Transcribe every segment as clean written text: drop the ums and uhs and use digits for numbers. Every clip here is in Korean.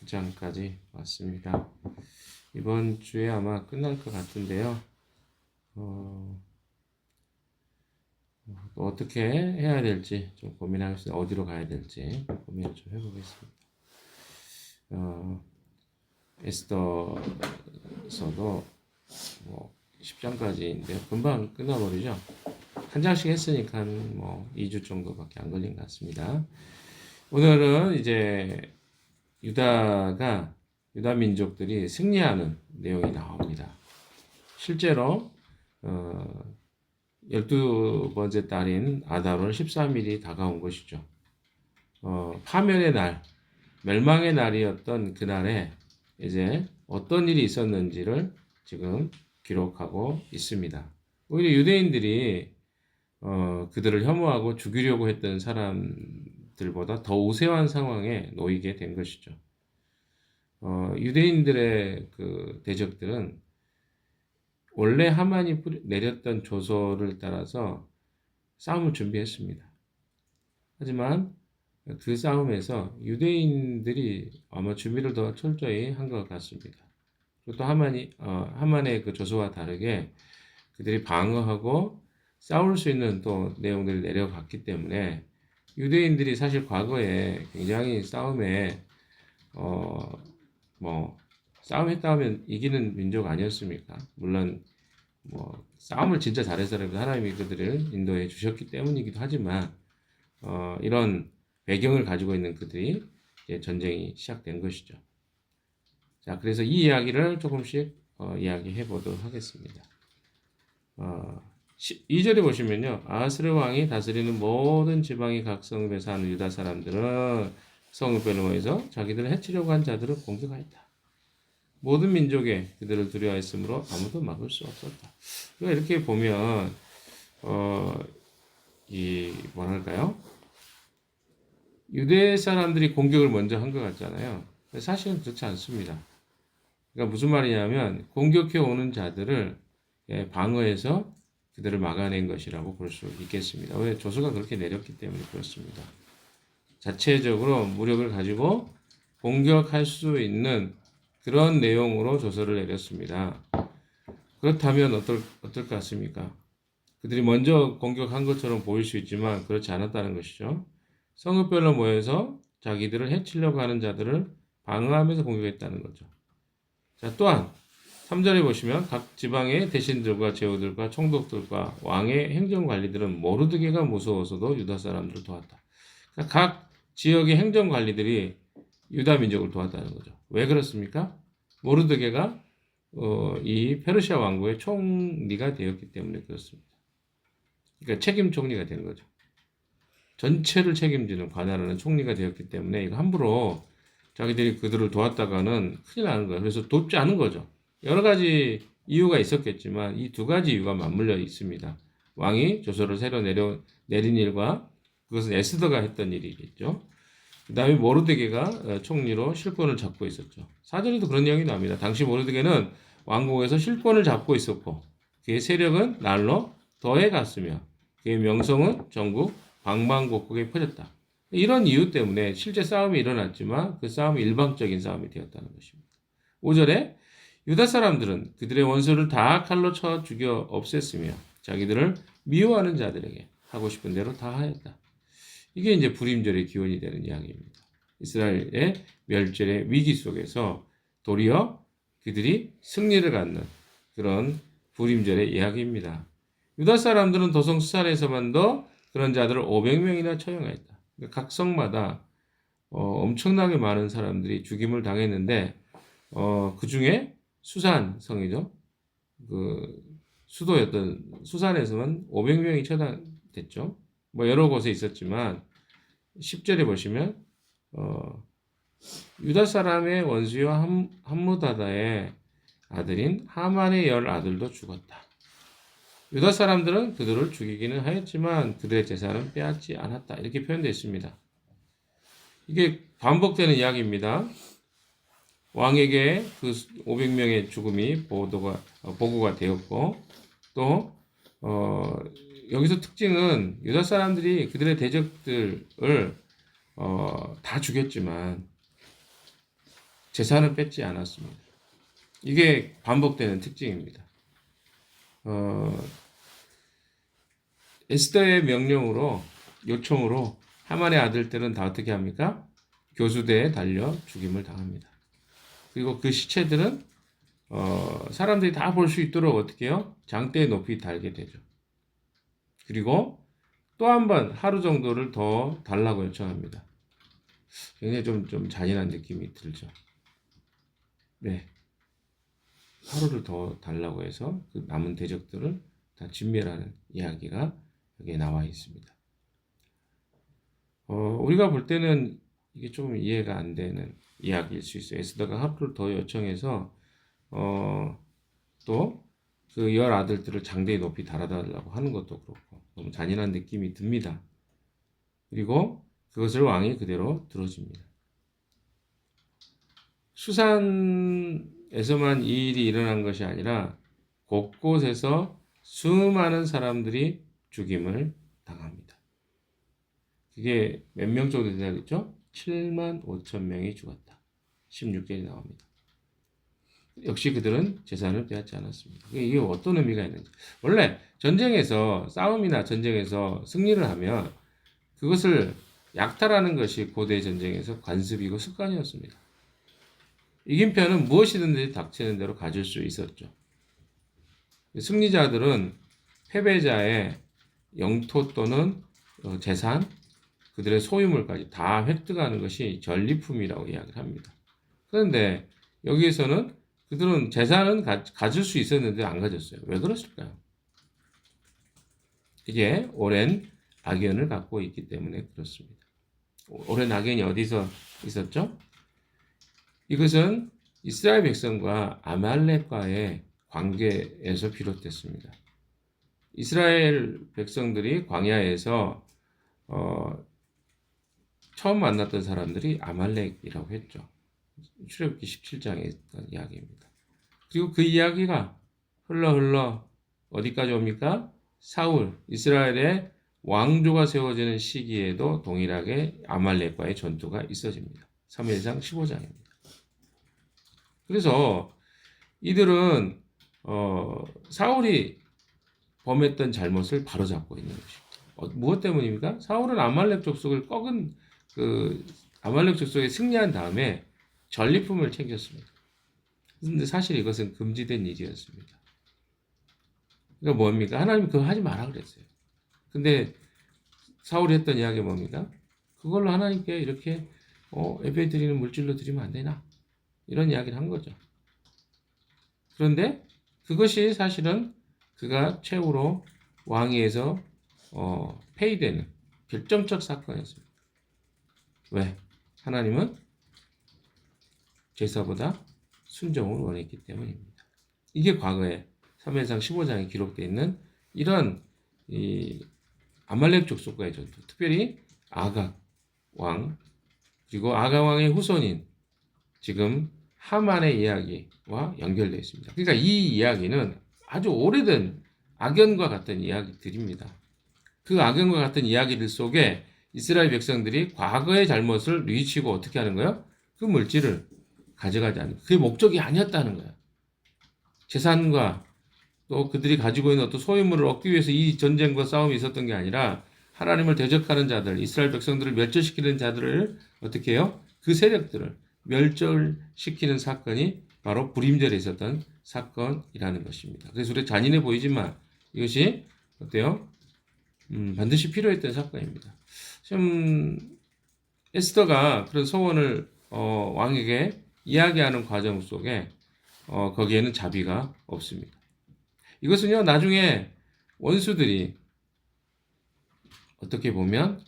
장까지 왔습니다. 이번 주에 아마 끝날 것 같은데요. 어떻게 해야 될지 좀 고민하겠습니다. 어디로 가야 될지 고민을 좀 해보겠습니다. 에스더서도 뭐 10장까지인데요. 금방 끝나버리죠. 한 장씩 했으니까 뭐 2주 정도밖에 안 걸린 것 같습니다. 오늘은 이제 유다 민족들이 승리하는 내용이 나옵니다. 실제로 12번째 달인 아달월 13일이 다가온 것이죠. 파멸의 날, 멸망의 날이었던 그날에 이제 어떤 일이 있었는지를 지금 기록하고 있습니다. 오히려 유대인들이 그들을 혐오하고 죽이려고 했던 사람들보다 더 우세한 상황에 놓이게 된 것이죠. 유대인들의 그 대적들은 원래 하만이 내렸던 조서를 따라서 싸움을 준비했습니다. 하지만 그 싸움에서 유대인들이 아마 준비를 더 철저히 한 것 같습니다. 그리고 또 하만의 그 조서와 다르게 그들이 방어하고 싸울 수 있는 또 내용들을 내려갔기 때문에 유대인들이 사실 과거에 굉장히 싸움에 싸움했다 하면 이기는 민족 아니었습니까? 물론 싸움을 진짜 잘해서라도 하나님이 그들을 인도해 주셨기 때문이기도 하지만 이런 배경을 가지고 있는 그들이 이제 전쟁이 시작된 것이죠. 자, 그래서 이 이야기를 조금씩 이야기해 보도록 하겠습니다. 2절에 보시면요. 아하스르 왕이 다스리는 모든 지방의 각 성읍에 사는 유다 사람들은 성읍별로 모여서 자기들을 해치려고 한 자들을 공격하였다. 모든 민족에 그들을 두려워했으므로 아무도 막을 수 없었다. 이렇게 보면 뭐랄까요? 유대 사람들이 공격을 먼저 한 것 같잖아요. 사실은 그렇지 않습니다. 그러니까 무슨 말이냐면 공격해 오는 자들을 방어해서 그들을 막아낸 것이라고 볼 수 있겠습니다. 왜? 조서가 그렇게 내렸기 때문에 그렇습니다. 자체적으로 무력을 가지고 공격할 수 있는 그런 내용으로 조서를 내렸습니다. 그렇다면 어떨 것 같습니까? 그들이 먼저 공격한 것처럼 보일 수 있지만 그렇지 않았다는 것이죠. 성읍별로 모여서 자기들을 해치려고 하는 자들을 방어하면서 공격했다는 거죠. 자, 또한 3절에 보시면 각 지방의 대신들과 제후들과 총독들과 왕의 행정관리들은 모르드게가 무서워서도 유다 사람들을 도왔다. 그러니까 각 지역의 행정관리들이 유다 민족을 도왔다는 거죠. 왜 그렇습니까? 모르드게가 이 페르시아 왕국의 총리가 되었기 때문에 그렇습니다. 그러니까 책임 총리가 되는 거죠. 전체를 책임지는 관할하는 총리가 되었기 때문에 이거 함부로 자기들이 그들을 도왔다가는 큰일 나는 거예요. 그래서 돕지 않은 거죠. 여러 가지 이유가 있었겠지만 이 두 가지 이유가 맞물려 있습니다. 왕이 조서를 새로 내린 일과 그것은 에스더가 했던 일이겠죠. 그 다음에 모르드게가 총리로 실권을 잡고 있었죠. 4절에도 그런 이야기 나옵니다. 당시 모르드게는 왕국에서 실권을 잡고 있었고 그의 세력은 날로 더해갔으며 그의 명성은 전국 방방곡곡에 퍼졌다. 이런 이유 때문에 실제 싸움이 일어났지만 그 싸움이 일방적인 싸움이 되었다는 것입니다. 5절에 유다 사람들은 그들의 원수를 다 칼로 쳐 죽여 없앴으며 자기들을 미워하는 자들에게 하고 싶은 대로 다 하였다. 이게 이제 불임절의 기원이 되는 이야기입니다. 이스라엘의 멸절의 위기 속에서 도리어 그들이 승리를 갖는 그런 불임절의 이야기입니다. 유다 사람들은 도성 수산에서만도 그런 자들을 500명이나 처형했다. 각 성마다 엄청나게 많은 사람들이 죽임을 당했는데 그 중에 수산 성이죠. 그 수도였던 수산에서만 500명이 처단됐죠. 여러 곳에 있었지만 10절에 보시면 유다 사람의 원수여 함무다다의 아들인 하만의 10 아들도 죽었다. 유다 사람들은 그들을 죽이기는 하였지만 그들의 재산은 빼앗지 않았다. 이렇게 표현되어 있습니다. 이게 반복되는 이야기입니다. 왕에게 그 500명의 죽음이 보고가 되었고 또 여기서 특징은 유다 사람들이 그들의 대적들을 다 죽였지만 재산을 뺏지 않았습니다. 이게 반복되는 특징입니다. 에스더의 명령으로 요청으로 하만의 아들들은 다 어떻게 합니까? 교수대에 달려 죽임을 당합니다. 그리고 그 시체들은 사람들이 다 볼 수 있도록 어떻게 해요? 장대에 높이 달게 되죠. 그리고 또 한 번 하루 정도를 더 달라고 요청합니다. 굉장히 좀 잔인한 느낌이 들죠. 네. 하루를 더 달라고 해서 그 남은 대적들을 다 진멸하는 이야기가 여기에 나와 있습니다. 우리가 볼 때는 이게 좀 이해가 안 되는 이야기일 수 있어요. 에스더가 하루를 더 요청해서 또 그 열 아들들을 장대에 높이 달아달라고 하는 것도 그렇고 너무 잔인한 느낌이 듭니다. 그리고 그것을 왕이 그대로 들어줍니다. 수산에서만 이 일이 일어난 것이 아니라 곳곳에서 수많은 사람들이 죽임을 당합니다. 그게 몇 명 정도 되겠죠? 7만 5천 명이 죽었다. 16절이 나옵니다. 역시 그들은 재산을 빼앗지 않았습니다. 이게 어떤 의미가 있는지. 원래 전쟁에서, 싸움이나 전쟁에서 승리를 하면 그것을 약탈하는 것이 고대 전쟁에서 관습이고 습관이었습니다. 이긴 편은 무엇이든지 닥치는 대로 가질 수 있었죠. 승리자들은 패배자의 영토 또는 재산, 그들의 소유물까지 다 획득하는 것이 전리품이라고 이야기를 합니다. 그런데 여기에서는 그들은 재산은 가질 수 있었는데 안 가졌어요. 왜 그랬을까요? 이게 오랜 악연을 갖고 있기 때문에 그렇습니다. 오랜 악연이 어디서 있었죠? 이것은 이스라엘 백성과 아말렉과의 관계에서 비롯됐습니다. 이스라엘 백성들이 광야에서 처음 만났던 사람들이 아말렉이라고 했죠. 출애굽기 17장에 있던 이야기입니다. 그리고 그 이야기가 흘러 어디까지 옵니까? 사울, 이스라엘의 왕조가 세워지는 시기에도 동일하게 아말렉과의 전투가 있어집니다. 사무엘상 15장입니다. 그래서 이들은 사울이 범했던 잘못을 바로잡고 있는 것입니다. 무엇 때문입니까? 사울은 아말렉 족속을 꺾은 그 아말렉 족속에 승리한 다음에 전리품을 챙겼습니다. 그런데 사실 이것은 금지된 일이었습니다. 그러니까 뭡니까? 하나님 그거 하지 마라 그랬어요. 근데 사울이 했던 이야기가 뭡니까? 그걸로 하나님께 이렇게 예배 드리는 물질로 드리면 안 되나? 이런 이야기를 한 거죠. 그런데 그것이 사실은 그가 최후로 왕위에서 폐위되는 결정적 사건이었습니다. 왜? 하나님은 제사보다 순종을 원했기 때문입니다. 이게 과거에 사무엘상 15장에 기록되어 있는 이런 이 아말렉 족속과의 전투, 특별히 아각 왕 그리고 아각 왕의 후손인 지금 하만의 이야기와 연결되어 있습니다. 그러니까 이 이야기는 아주 오래된 악연과 같은 이야기들입니다. 그 악연과 같은 이야기들 속에 이스라엘 백성들이 과거의 잘못을 뉘우치고 어떻게 하는 거예요? 그 물질을 가져가지 않는 그게 목적이 아니었다는 거예요. 재산과 또 그들이 가지고 있는 어떤 소유물을 얻기 위해서 이 전쟁과 싸움이 있었던 게 아니라 하나님을 대적하는 자들, 이스라엘 백성들을 멸절시키는 자들을 어떻게 해요? 그 세력들을 멸절시키는 사건이 바로 불임절에 있었던 사건이라는 것입니다. 그래서 우리 잔인해 보이지만 이것이 어때요? 반드시 필요했던 사건입니다. 지금 에스더가 그런 소원을 왕에게 이야기하는 과정 속에 거기에는 자비가 없습니다. 이것은요 나중에 원수들이 어떻게 보면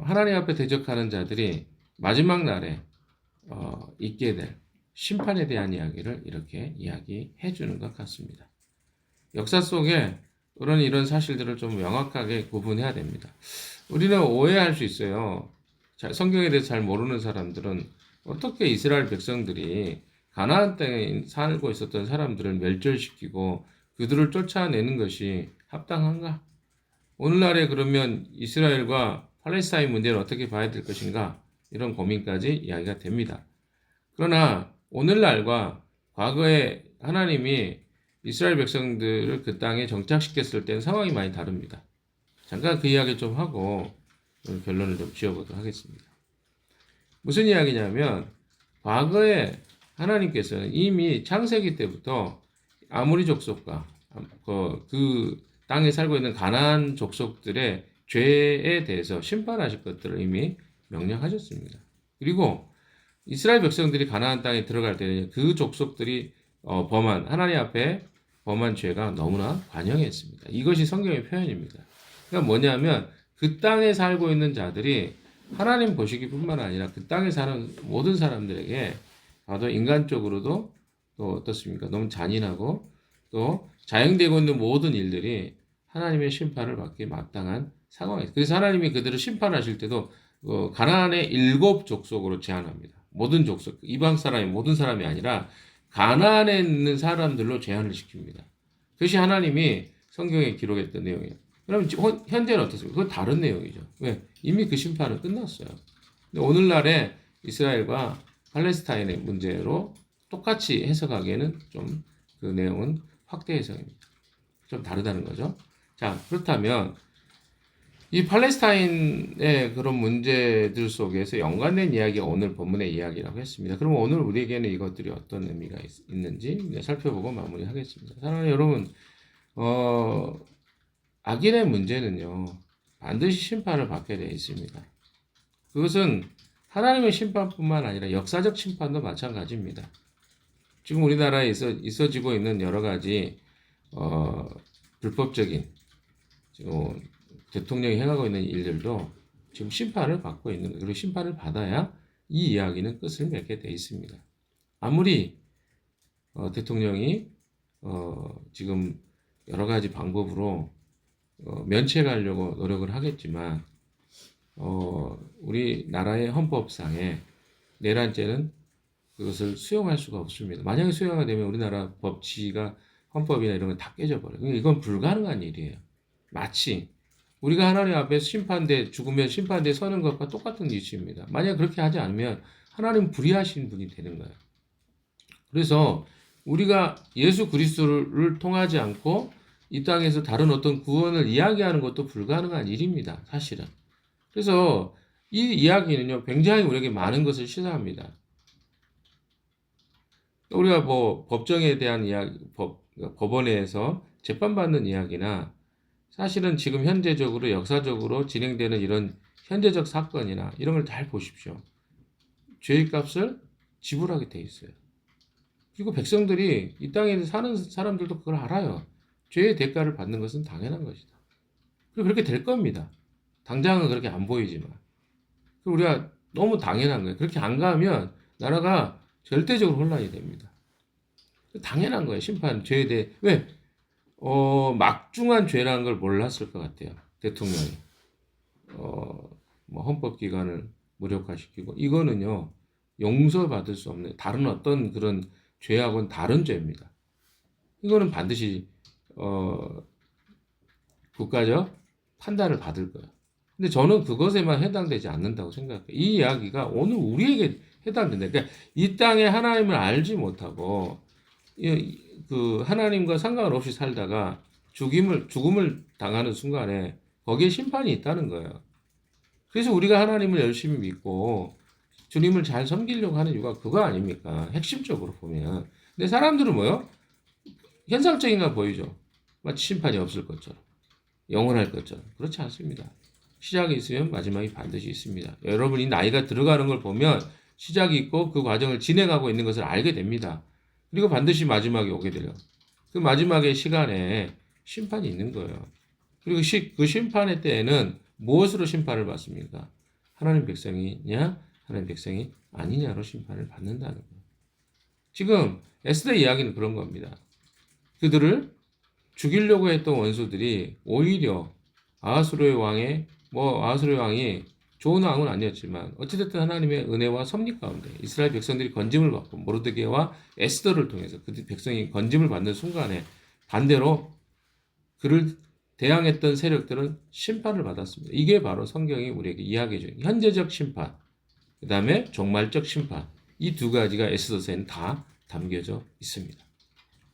하나님 앞에 대적하는 자들이 마지막 날에 있게 될 심판에 대한 이야기를 이렇게 이야기해 주는 것 같습니다. 역사 속에 이런 사실들을 좀 명확하게 구분해야 됩니다. 우리는 오해할 수 있어요. 성경에 대해서 잘 모르는 사람들은 어떻게 이스라엘 백성들이 가나안 땅에 살고 있었던 사람들을 멸절시키고 그들을 쫓아내는 것이 합당한가? 오늘날에 그러면 이스라엘과 팔레스타인 문제를 어떻게 봐야 될 것인가? 이런 고민까지 이야기가 됩니다. 그러나 오늘날과 과거에 하나님이 이스라엘 백성들을 그 땅에 정착시켰을 때는 상황이 많이 다릅니다. 잠깐 그 이야기 좀 하고 오늘 결론을 좀 지어보도록 하겠습니다. 무슨 이야기냐면 과거에 하나님께서는 이미 창세기 때부터 아모리 족속과 그 땅에 살고 있는 가나안 족속들의 죄에 대해서 심판하실 것들을 이미 명령하셨습니다. 그리고 이스라엘 백성들이 가나안 땅에 들어갈 때는 그 족속들이 범한 하나님 앞에 범한 죄가 너무나 관영했습니다. 이것이 성경의 표현입니다. 그러니까 뭐냐면 그 땅에 살고 있는 자들이 하나님 보시기뿐만 아니라 그 땅에 사는 모든 사람들에게 봐도 인간적으로도 또 어떻습니까? 너무 잔인하고 또 자행되고 있는 모든 일들이 하나님의 심판을 받기 마땅한 상황이에요. 그래서 하나님이 그들을 심판하실 때도 가나안의 7 족속으로 제한합니다. 모든 족속, 이방 사람이 모든 사람이 아니라 가나안에 있는 사람들로 제한을 시킵니다. 그것이 하나님이 성경에 기록했던 내용이에요. 그럼 현재는 어떻습니까? 그건 다른 내용이죠. 왜? 이미 그 심판은 끝났어요. 근데 오늘날의 이스라엘과 팔레스타인의 문제로 똑같이 해석하기에는 좀 그 내용은 확대 해석입니다. 좀 다르다는 거죠. 자, 그렇다면 이 팔레스타인의 그런 문제들 속에서 연관된 이야기가 오늘 본문의 이야기라고 했습니다. 그럼 오늘 우리에게는 이것들이 어떤 의미가 있는지 살펴보고 마무리하겠습니다. 사랑하는 여러분, 악인의 문제는요, 반드시 심판을 받게 되어 있습니다. 그것은 하나님의 심판뿐만 아니라 역사적 심판도 마찬가지입니다. 지금 우리나라에 있어지고 있는 여러 가지 불법적인 지금 대통령이 행하고 있는 일들도 지금 심판을 받고 있는 거예요. 그리고 심판을 받아야 이 이야기는 끝을 맺게 돼 있습니다. 아무리 대통령이 지금 여러 가지 방법으로 면책 하려고 노력을 하겠지만 우리나라의 헌법상에 내란죄는 그것을 수용할 수가 없습니다. 만약에 수용이 되면 우리나라 법치가 헌법이나 이런 건 다 깨져버려요. 이건 불가능한 일이에요. 마치 우리가 하나님 앞에 죽으면 심판대에 서는 것과 똑같은 이치입니다. 만약 그렇게 하지 않으면 하나님 불의하신 분이 되는 거예요. 그래서 우리가 예수 그리스도를 통하지 않고 이 땅에서 다른 어떤 구원을 이야기하는 것도 불가능한 일입니다. 사실은. 그래서 이 이야기는요, 굉장히 우리에게 많은 것을 시사합니다. 우리가 뭐 법정에 대한 이야기, 법원에서 재판받는 이야기나 사실은 지금 현재적으로 역사적으로 진행되는 이런 현재적 사건이나 이런 걸 잘 보십시오. 죄의 값을 지불하게 돼 있어요. 그리고 백성들이 이 땅에 사는 사람들도 그걸 알아요. 죄의 대가를 받는 것은 당연한 것이다. 그리고 그렇게 될 겁니다. 당장은 그렇게 안 보이지만. 우리가 너무 당연한 거예요. 그렇게 안 가면 나라가 절대적으로 혼란이 됩니다. 당연한 거예요. 심판, 죄에 대해. 왜? 막중한 죄라는 걸 몰랐을 것 같아요. 대통령이. 뭐 헌법기관을 무력화시키고. 이거는요, 용서받을 수 없는, 다른 어떤 그런 죄하고는 다른 죄입니다. 이거는 반드시, 국가적 판단을 받을 거예요. 근데 저는 그것에만 해당되지 않는다고 생각해요. 이 이야기가 오늘 우리에게 해당된다. 그러니까 이 땅에 하나님을 알지 못하고 그 하나님과 상관을 없이 살다가 죽음을 당하는 순간에 거기에 심판이 있다는 거예요. 그래서 우리가 하나님을 열심히 믿고 주님을 잘 섬기려고 하는 이유가 그거 아닙니까? 핵심적으로 보면. 근데 사람들은 뭐요? 현상적인 거 보이죠. 마치 심판이 없을 것처럼. 영원할 것처럼. 그렇지 않습니다. 시작이 있으면 마지막이 반드시 있습니다. 여러분이 나이가 들어가는 걸 보면 시작이 있고 그 과정을 진행하고 있는 것을 알게 됩니다. 그리고 반드시 마지막이 오게 돼요. 그 마지막의 시간에 심판이 있는 거예요. 그리고 그 심판의 때에는 무엇으로 심판을 받습니까? 하나님 백성이냐, 하나님 백성이 아니냐로 심판을 받는다는 거예요. 지금 에스더 이야기는 그런 겁니다. 그들을 죽이려고 했던 원수들이 오히려 아하스로의 왕이 좋은 왕은 아니었지만 어찌됐든 하나님의 은혜와 섭리 가운데 이스라엘 백성들이 건짐을 받고 모르드게와 에스더를 통해서 그 백성이 건짐을 받는 순간에 반대로 그를 대항했던 세력들은 심판을 받았습니다. 이게 바로 성경이 우리에게 이야기해 주는 현재적 심판, 그 다음에 종말적 심판. 이 두 가지가 에스더서에는 다 담겨져 있습니다.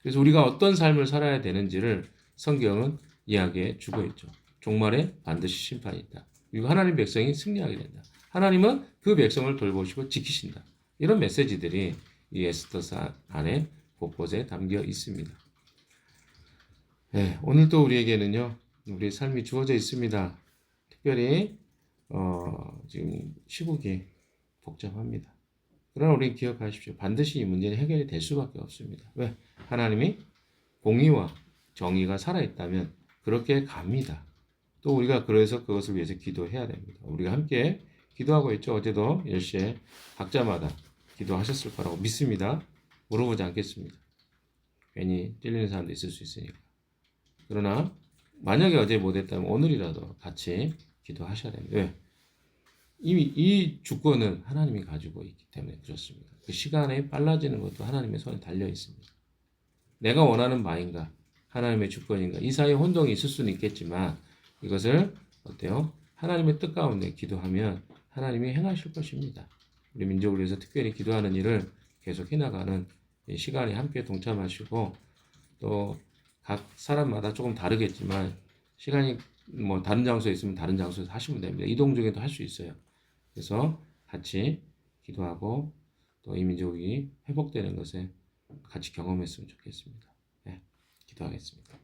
그래서 우리가 어떤 삶을 살아야 되는지를 성경은 이야기해 주고 있죠. 종말에 반드시 심판이 있다. 그리고 하나님 백성이 승리하게 된다. 하나님은 그 백성을 돌보시고 지키신다. 이런 메시지들이 이 에스더서 안에 곳곳에 담겨 있습니다. 네, 오늘 또 우리에게는요, 우리의 삶이 주어져 있습니다. 특별히 지금 시국이 복잡합니다. 그러나 우리 기억하십시오. 반드시 이 문제는 해결이 될 수밖에 없습니다. 왜? 하나님이 공의와 정의가 살아있다면 그렇게 갑니다. 또 우리가 그래서 그것을 위해서 기도해야 됩니다. 우리가 함께 기도하고 있죠. 어제도 10시에 각자마다 기도하셨을 거라고 믿습니다. 물어보지 않겠습니다. 괜히 찔리는 사람도 있을 수 있으니까. 그러나 만약에 어제 못했다면 오늘이라도 같이 기도하셔야 됩니다. 왜? 이미 이 주권은 하나님이 가지고 있기 때문에 그렇습니다. 그 시간에 빨라지는 것도 하나님의 손에 달려 있습니다. 내가 원하는 바인가? 하나님의 주권인가? 이 사이에 혼동이 있을 수는 있겠지만 이것을 어때요? 하나님의 뜻 가운데 기도하면 하나님이 행하실 것입니다. 우리 민족을 위해서 특별히 기도하는 일을 계속 해나가는 이 시간에 함께 동참하시고 또 각 사람마다 조금 다르겠지만 시간이 뭐 다른 장소에 있으면 다른 장소에서 하시면 됩니다. 이동 중에도 할 수 있어요. 그래서 같이 기도하고 또 이 민족이 회복되는 것에 같이 경험했으면 좋겠습니다. 네, 기도하겠습니다.